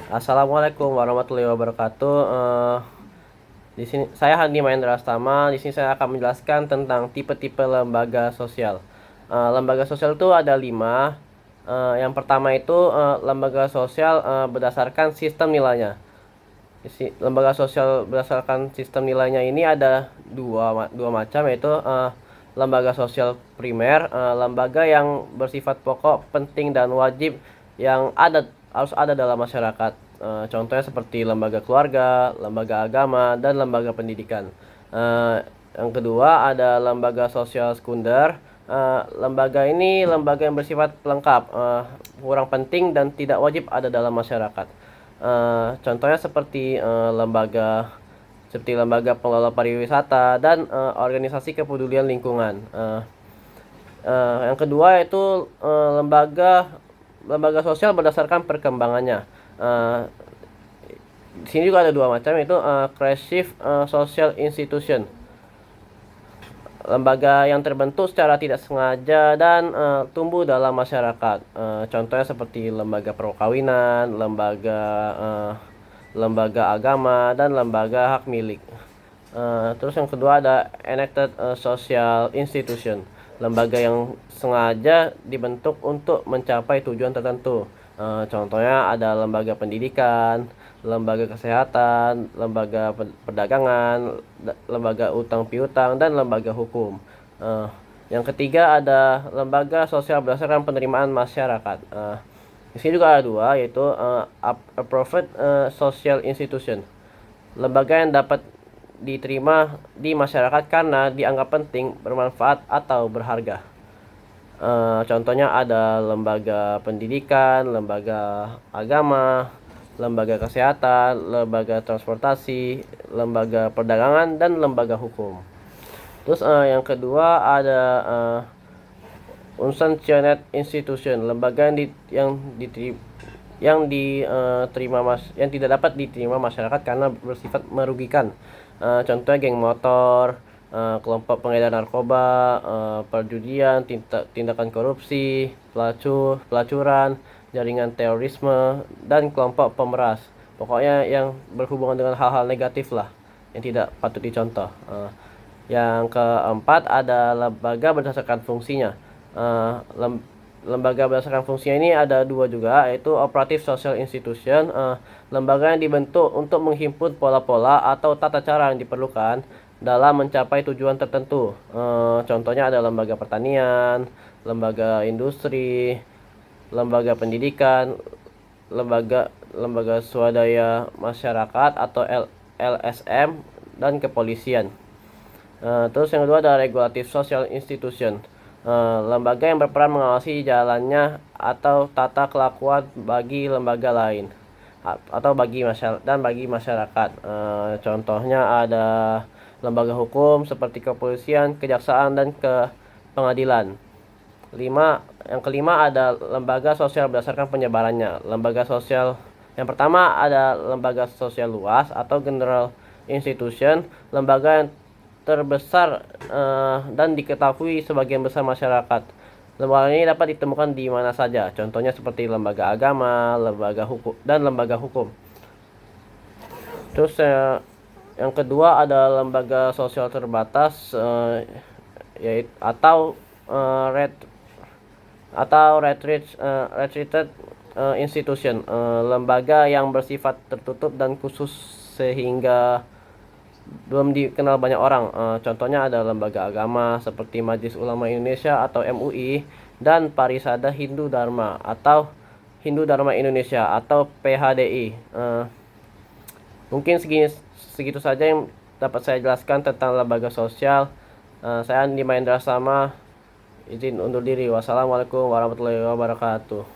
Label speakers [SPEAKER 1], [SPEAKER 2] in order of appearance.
[SPEAKER 1] Assalamualaikum warahmatullahi wabarakatuh. Di sini saya Handi Mahendra Astama. Di sini saya akan menjelaskan tentang tipe-tipe lembaga sosial. Lembaga sosial itu ada 5. Yang pertama itu lembaga sosial berdasarkan sistem nilainya. Lembaga sosial berdasarkan sistem nilainya ini ada dua macam, yaitu lembaga sosial primer, lembaga yang bersifat pokok, penting dan wajib yang harus ada dalam masyarakat. Contohnya seperti lembaga keluarga, lembaga agama, dan lembaga pendidikan. Yang kedua ada lembaga sosial sekunder. Lembaga ini lembaga yang bersifat pelengkap, kurang penting dan tidak wajib ada dalam masyarakat. Contohnya seperti lembaga pengelola pariwisata dan organisasi kepedulian lingkungan. Yang kedua yaitu lembaga sosial berdasarkan perkembangannya. Di sini juga ada dua macam, yaitu cohesive social institution, lembaga yang terbentuk secara tidak sengaja dan tumbuh dalam masyarakat. Contohnya seperti lembaga perkawinan, lembaga agama, dan lembaga hak milik. Terus yang kedua ada enacted social institution, lembaga yang sengaja dibentuk untuk mencapai tujuan tertentu. Contohnya ada lembaga pendidikan, lembaga kesehatan, lembaga perdagangan, lembaga utang piutang, dan lembaga hukum. Yang ketiga ada lembaga sosial berdasarkan penerimaan masyarakat. Di sini juga ada dua, yaitu approved social institution, lembaga yang dapat diterima di masyarakat karena dianggap penting, bermanfaat, atau berharga. Contohnya ada lembaga pendidikan, lembaga agama, lembaga kesehatan, lembaga transportasi, lembaga perdagangan, dan lembaga hukum. Terus yang kedua ada unsanctioned institution, lembaga yang tidak dapat diterima masyarakat karena bersifat merugikan. Contohnya geng motor, kelompok pengedar narkoba, perjudian, tindakan korupsi, pelacuran, jaringan terorisme, dan kelompok pemeras. Pokoknya yang berhubungan dengan hal-hal negatif lah, yang tidak patut dicontoh. Yang keempat ada lembaga berdasarkan fungsinya. Lembaga berdasarkan fungsinya ini ada dua juga, yaitu operative social institution, lembaga yang dibentuk untuk menghimpun pola-pola atau tata cara yang diperlukan dalam mencapai tujuan tertentu. Contohnya ada lembaga pertanian, lembaga industri, lembaga pendidikan, lembaga swadaya masyarakat atau LSM, dan kepolisian. Terus yang kedua ada regulative social institution, lembaga yang berperan mengawasi jalannya atau tata kelakuan bagi lembaga lain atau bagi masyarakat. Contohnya ada lembaga hukum seperti kepolisian, kejaksaan, dan pengadilan. Yang kelima ada lembaga sosial berdasarkan penyebarannya. Lembaga sosial yang pertama ada lembaga sosial luas atau general institution, lembaga yang terbesar dan diketahui sebagian besar masyarakat. Lembaga ini dapat ditemukan di mana saja. Contohnya seperti lembaga agama, lembaga hukum, dan lembaga hukum. Terus yang kedua ada lembaga sosial terbatas, yaitu retreated institution, lembaga yang bersifat tertutup dan khusus sehingga belum dikenal banyak orang. Contohnya ada lembaga agama seperti Majelis Ulama Indonesia atau MUI, dan Parisada Hindu Dharma atau Hindu Dharma Indonesia atau PHDI. Mungkin segitu saja yang dapat saya jelaskan tentang lembaga sosial. Saya Andi Mahendra Sama, izin undur diri. Wassalamualaikum warahmatullahi wabarakatuh.